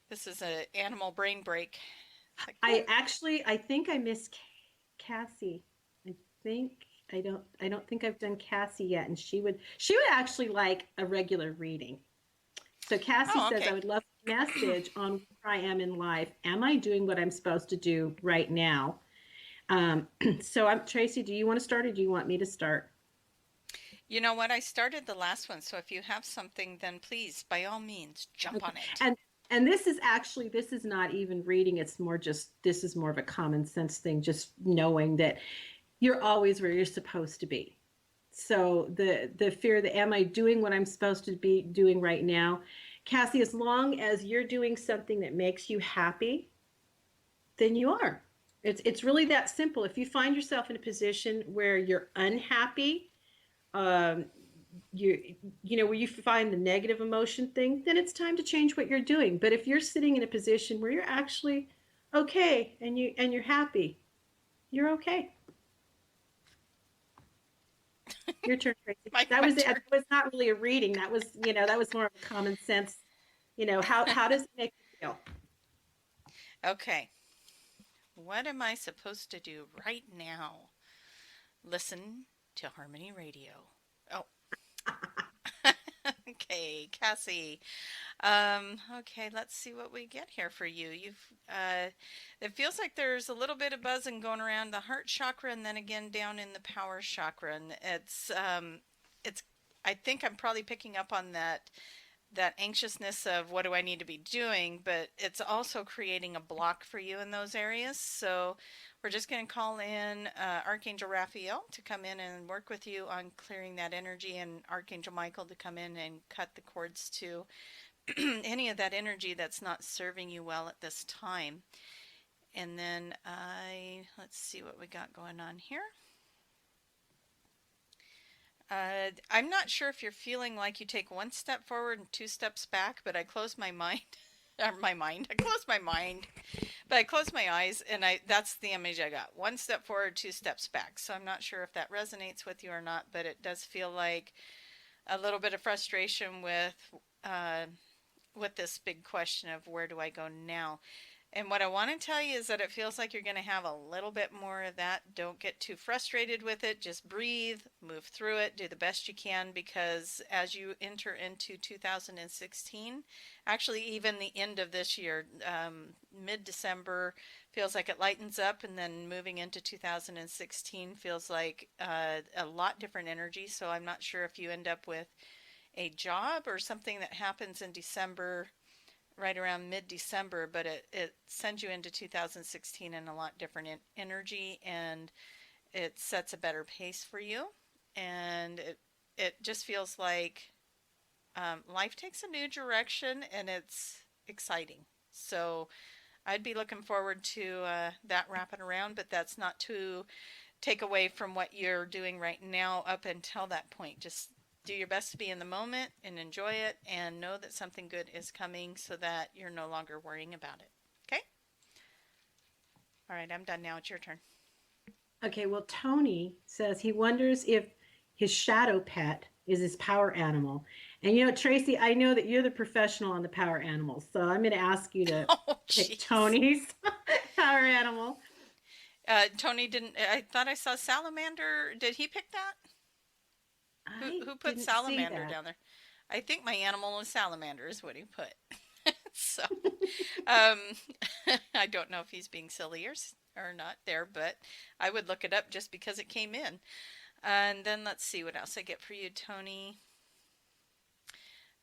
This is an animal brain break. It's like, whew. I think I missed Cassie. I think I don't think I've done Cassie yet, and she would actually like a regular reading. So Cassie Oh, says, I okay. would love a message on where I am in life. Am I doing what I'm supposed to do right now? So Tracie, do you want to start or do you want me to start? You know what? I started the last one, so if you have something, then please, by all means, jump Okay. on it. And this is actually, this is not even reading. It's more just, this is more of a common sense thing, just knowing that you're always where you're supposed to be. So the fear that am I doing what I'm supposed to be doing right now? Cassie, as long as you're doing something that makes you happy, then you are. It's really that simple. If you find yourself in a position where you're unhappy, um, you know where you find the negative emotion thing, then it's time to change what you're doing. But if you're sitting in a position where you're actually okay and you're happy, you're okay. Your turn, Tracy. That My was it. turn. That was not really a reading. That was, that was more of a common sense. How does it make you feel? Okay. What am I supposed to do right now? Listen to Harmony Radio. Oh, okay, Cassie. Okay, let's see what we get here for you. It feels like there's a little bit of buzzing going around the heart chakra and then again down in the power chakra. And it's, I think I'm probably picking up on that anxiousness of what do I need to be doing, but it's also creating a block for you in those areas. So we're just going to call in Archangel Raphael to come in and work with you on clearing that energy, and Archangel Michael to come in and cut the cords to any of that energy that's not serving you well at this time. And then let's see what we got going on here. I'm not sure if you're feeling like you take one step forward and two steps back, but I close my mind, or my mind. I close my mind, but I close my eyes, and that's the image I got. One step forward, two steps back. So I'm not sure if that resonates with you or not, but it does feel like a little bit of frustration uh, with this big question of where do I go now. And what I want to tell you is that it feels like you're going to have a little bit more of that. Don't get too frustrated with it. Just breathe, move through it, do the best you can, because as you enter into 2016, actually even the end of this year, mid-December feels like it lightens up, and then moving into 2016 feels like a lot different energy. So I'm not sure if you end up with a job or something that happens in December, right around mid-December, but it sends you into 2016 in a lot different energy, and it sets a better pace for you. And it just feels like life takes a new direction, and it's exciting. So I'd be looking forward to that wrapping around, but that's not to take away from what you're doing right now up until that point. Just do your best to be in the moment and enjoy it, and know that something good is coming so that you're no longer worrying about it. Okay? All right, I'm done now. It's your turn. Okay, well, Tony says he wonders if his shadow pet is his power animal. And Tracy, I know that you're the professional on the power animals, so I'm going to ask you to Oh, pick jeez. Tony's power animal. Tony didn't. I thought I saw Salamander. Did he pick that? I Who put didn't see Salamander that. down there? I think my animal is Salamander, is what he put. So, um, I don't know if he's being silly or not there, but I would look it up just because it came in. And then let's see what else I get for you, Tony.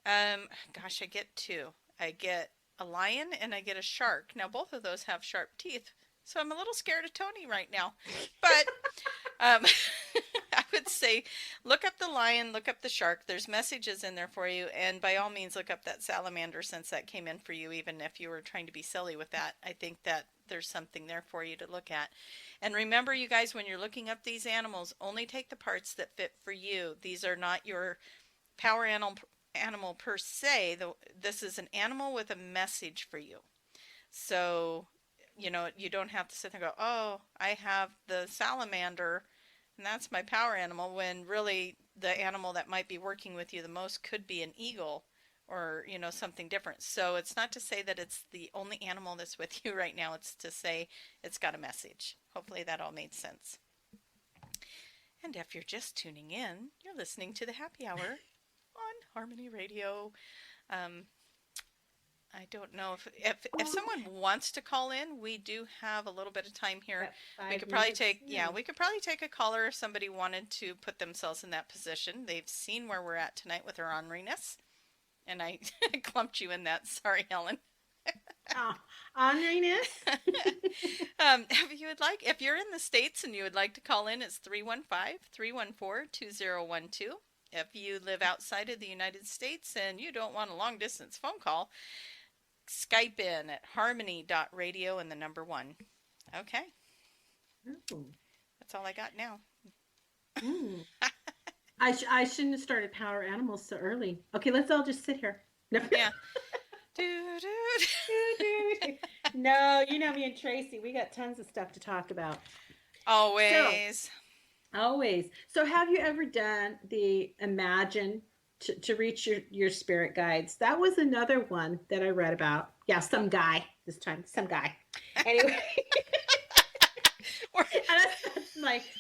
Gosh, I get two. I get a lion and I get a shark. Now, both of those have sharp teeth, so I'm a little scared of Tony right now. But um, I would say look up the lion, look up the shark. There's messages in there for you. And by all means, look up that salamander, since that came in for you, even if you were trying to be silly with that. I think that there's something there for you to look at. And remember, you guys, when you're looking up these animals, only take the parts that fit for you. These are not your power animal per se. This is an animal with a message for you. So, you don't have to sit there and go, oh, I have the salamander and that's my power animal, when really the animal that might be working with you the most could be an eagle, or, something different. So it's not to say that it's the only animal that's with you right now. It's to say it's got a message. Hopefully that all made sense. And if you're just tuning in, you're listening to the Happy Hour on Harmony Radio. I don't know if someone wants to call in, we do have a little bit of time here. About We 5 could probably minutes. take, yeah, we could probably take a caller if somebody wanted to put themselves in that position. They've seen where we're at tonight with our orneriness, and I clumped you in that. Sorry, Helen. Oh, honoriness. If you would like, if you're in the States and you would like to call in, it's 315-314-2012. If you live outside of the United States and you don't want a long distance phone call, Skype in at harmony.radio and the number 1. Okay, Oh. that's all I got now. Mm. I shouldn't have started Power Animals so early. Okay, let's all just sit here. No. Yeah. Doo, doo. No, you know me and Tracie, we got tons of stuff to talk about. Always. Always. So have you ever done the imagine to reach your spirit guides? That was another one that I read about. Yeah, some guy this time. Some guy. Anyway.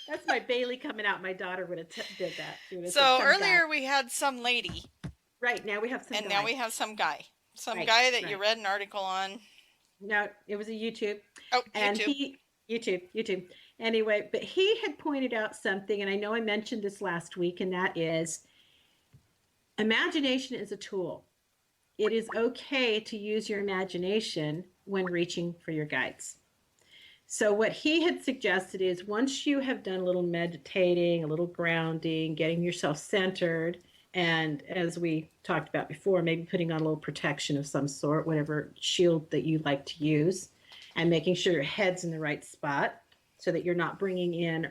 That's my Bailey coming out. My daughter would have did that. So earlier we had some lady. Right, now we have some And guy. now we have some guy. Some right, guy that you read an article on. No, it was a YouTube. Oh, and YouTube. YouTube. Anyway, but he had pointed out something, and I know I mentioned this last week, and that is imagination is a tool. It is okay to use your imagination when reaching for your guides. So what he had suggested is once you have done a little meditating, a little grounding, getting yourself centered, and as we talked about before, maybe putting on a little protection of some sort, whatever shield that you like to use, and making sure your head's in the right spot so that you're not bringing in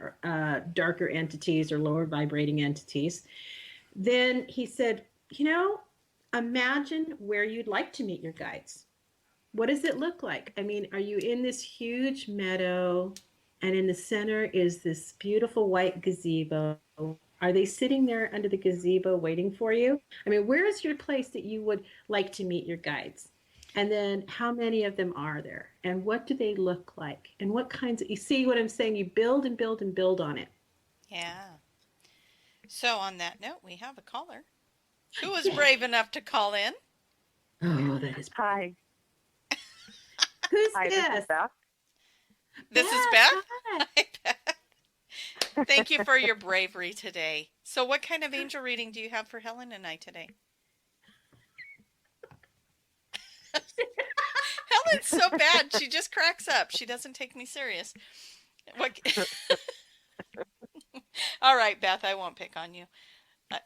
darker entities or lower vibrating entities. Then he said, imagine where you'd like to meet your guides. What does it look like? I mean, are you in this huge meadow and in the center is this beautiful white gazebo? Are they sitting there under the gazebo waiting for you? I mean, where is your place that you would like to meet your guides? And then how many of them are there? And what do they look like? And what kinds of, you see what I'm saying? You build and build and build on it. Yeah. So on that note, we have a caller. Who was brave enough to call in? Oh, that is. Hi. Who's Hi, this? this is Beth. This is Beth? Hi. Hi, Beth. Thank you for your bravery today. So what kind of angel reading do you have for Helen and I today? Helen's so bad. She just cracks up. She doesn't take me serious. What? All right, Beth, I won't pick on you.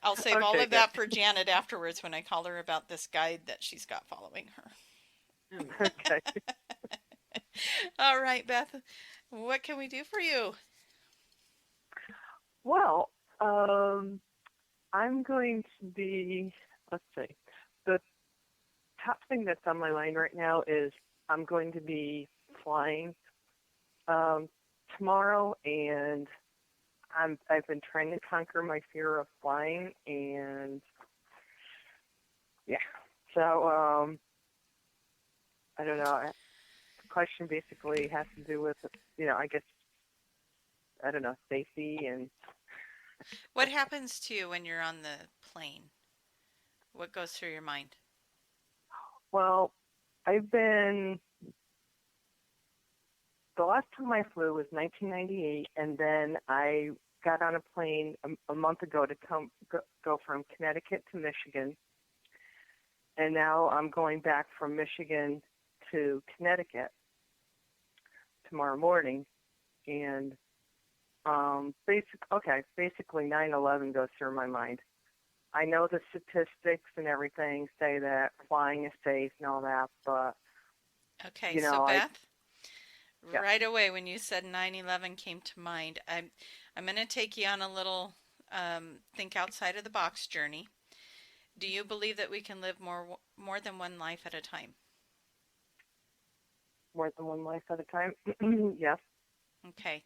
I'll save all Okay, of that for Janet afterwards when I call her about this guide that she's got following her. Okay. All right, Beth, what can we do for you? Well, I'm going to be, let's see, the top thing that's on my mind right now is I'm going to be flying tomorrow, and I've been trying to conquer my fear of flying, and yeah, so I don't know. The question basically has to do with, I guess, I don't know, safety and. What happens to you when you're on the plane? What goes through your mind? Well, the last time I flew was 1998, and then I got on a plane a month ago to go from Connecticut to Michigan, and now I'm going back from Michigan to Connecticut tomorrow morning, and basically 9/11 goes through my mind. I know the statistics and everything say that flying is safe and all that, but Okay, so Beth, right away when you said 9/11 came to mind, I'm going to take you on a little think outside of the box journey. Do you believe that we can live more than one life at a time? More than one life at a time? Yes. Okay.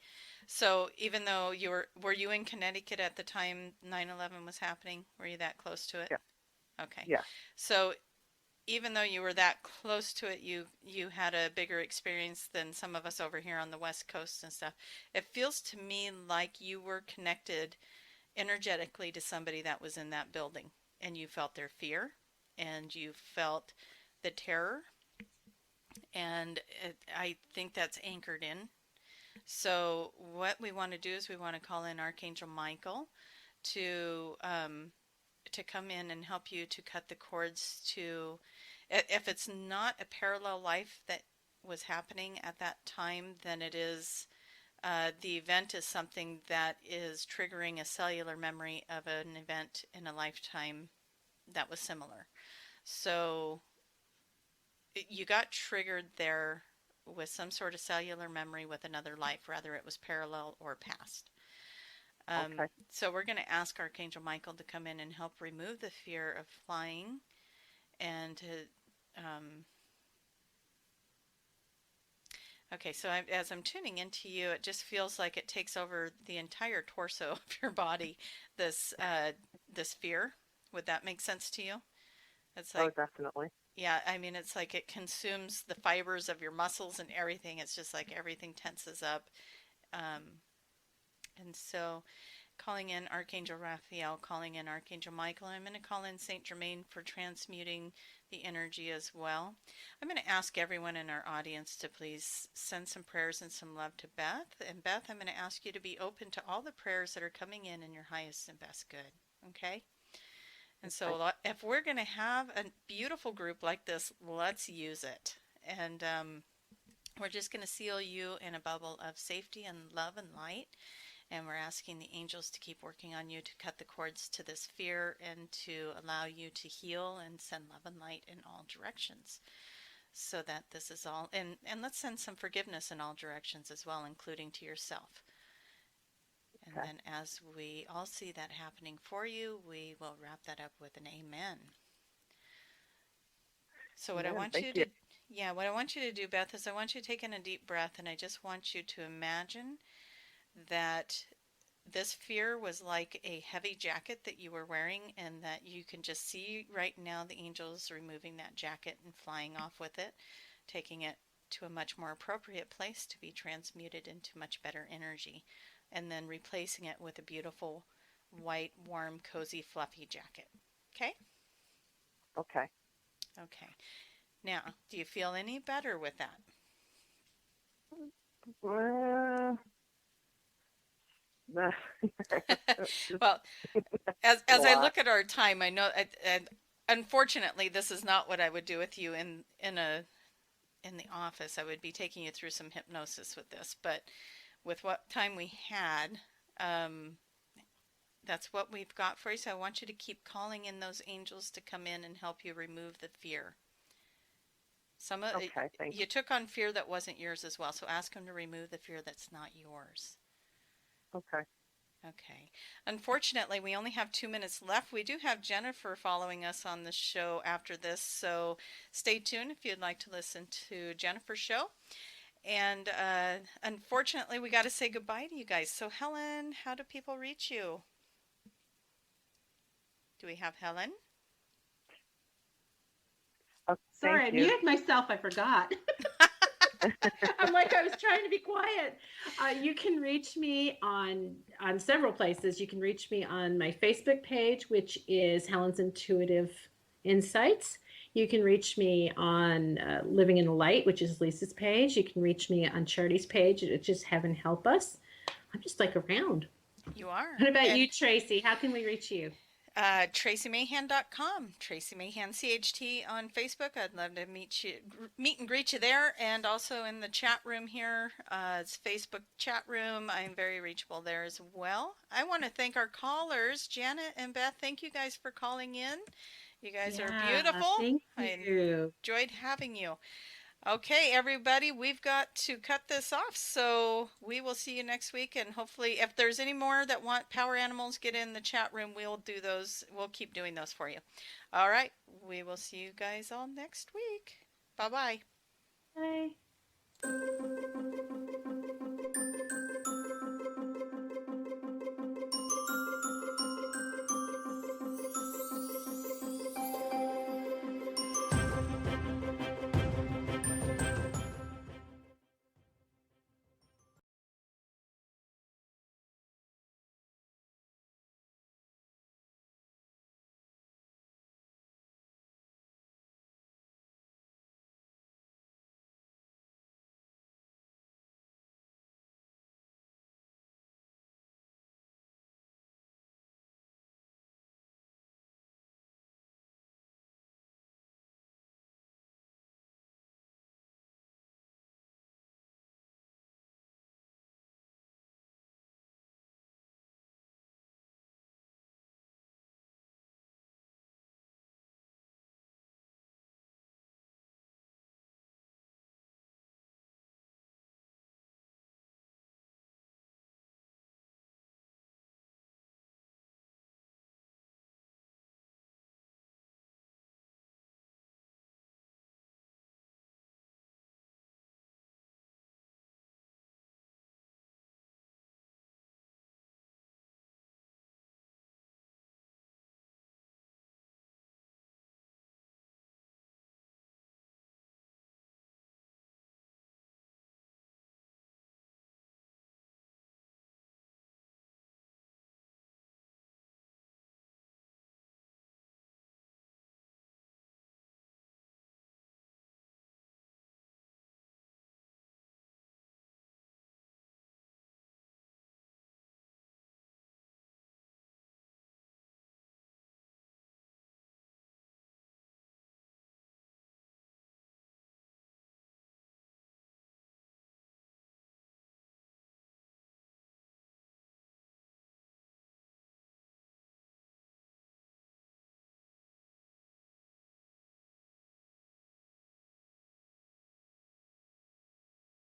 So even though were you in Connecticut at the time 9/11 was happening? Were you that close to it? Yeah. Okay. Yeah. So even though you were that close to it, you had a bigger experience than some of us over here on the West Coast and stuff. It feels to me like you were connected energetically to somebody that was in that building, and you felt their fear, and you felt the terror, and I think that's anchored in. So what we want to do is we want to call in Archangel Michael to come in and help you to cut the cords to, if it's not a parallel life that was happening at that time, then it is, the event is something that is triggering a cellular memory of an event in a lifetime that was similar. So you got triggered there with some sort of cellular memory with another life, whether it was parallel or past. Okay. So we're going to ask Archangel Michael to come in and help remove the fear of flying and to, okay, so as I'm tuning into you, it just feels like it takes over the entire torso of your body, this fear. Would that make sense to you? It's Oh, like, definitely. yeah, I mean, it's like it consumes the fibers of your muscles and everything. It's just like everything tenses up. Um, and so calling in Archangel Raphael, calling in Archangel Michael. I'm going to call in Saint Germain for transmuting the energy as well. I'm going to ask everyone in our audience to please send some prayers and some love to Beth. And Beth, I'm going to ask you to be open to all the prayers that are coming in your highest and best good. Okay? And Okay. so if we're going to have a beautiful group like this, let's use it. And we're just going to seal you in a bubble of safety and love and light. And we're asking the angels to keep working on you to cut the cords to this fear and to allow you to heal and send love and light in all directions. So that this is all, and let's send some forgiveness in all directions as well, including to yourself. And Okay. then as we all see that happening for you, we will wrap that up with an amen. So what I Amen. want Thank you you. to, yeah, what I want you to do, Beth, is I want you to take in a deep breath, and I just want you to imagine that this fear was like a heavy jacket that you were wearing, and that you can just see right now the angels removing that jacket and flying off with it, taking it to a much more appropriate place to be transmuted into much better energy, and then replacing it with a beautiful white, warm, cozy, fluffy jacket. Okay? Okay. Okay. Now, do you feel any better with that? Uh, just Well, a as I lot. look at our time, I know, and unfortunately, this is not what I would do with you in the office. I would be taking you through some hypnosis with this, but with what time we had, um, that's what we've got for you. So I want you to keep calling in those angels to come in and help you remove the fear. Some of Okay. Thank you took on fear that wasn't yours as well, so ask them to remove the fear that's not yours. you. Okay. Okay. Unfortunately, we only have 2 minutes left. We do have Jennifer following us on the show after this, so stay tuned if you'd like to listen to Jennifer's show. And unfortunately, we got to say goodbye to you guys. So, Helen, how do people reach you? Do we have Helen? Oh, Sorry, thank I you. muted myself. I forgot. I'm like, I was trying to be quiet. You can reach me on several places. You can reach me on my Facebook page, which is Helen's Intuitive Insights. You can reach me on Living in the Light, which is Lisa's page. You can reach me on Charity's page. It's just Heaven Help Us. I'm just like around. You are. What about And you, Tracie? How can we reach you? TracieMahan.com, Tracie Mahan CHT on Facebook. I'd love to meet and greet you there, and also in the chat room here. It's Facebook chat room. I'm very reachable there as well. I want to thank our callers, Janet and Beth. Thank you guys for calling in. You guys are Yeah, beautiful. thank I you. enjoyed having you. Okay, everybody, we've got to cut this off. So we will see you next week. And hopefully, if there's any more that want power animals, get in the chat room. We'll do those. We'll keep doing those for you. All right. We will see you guys all next week. Bye bye. Bye.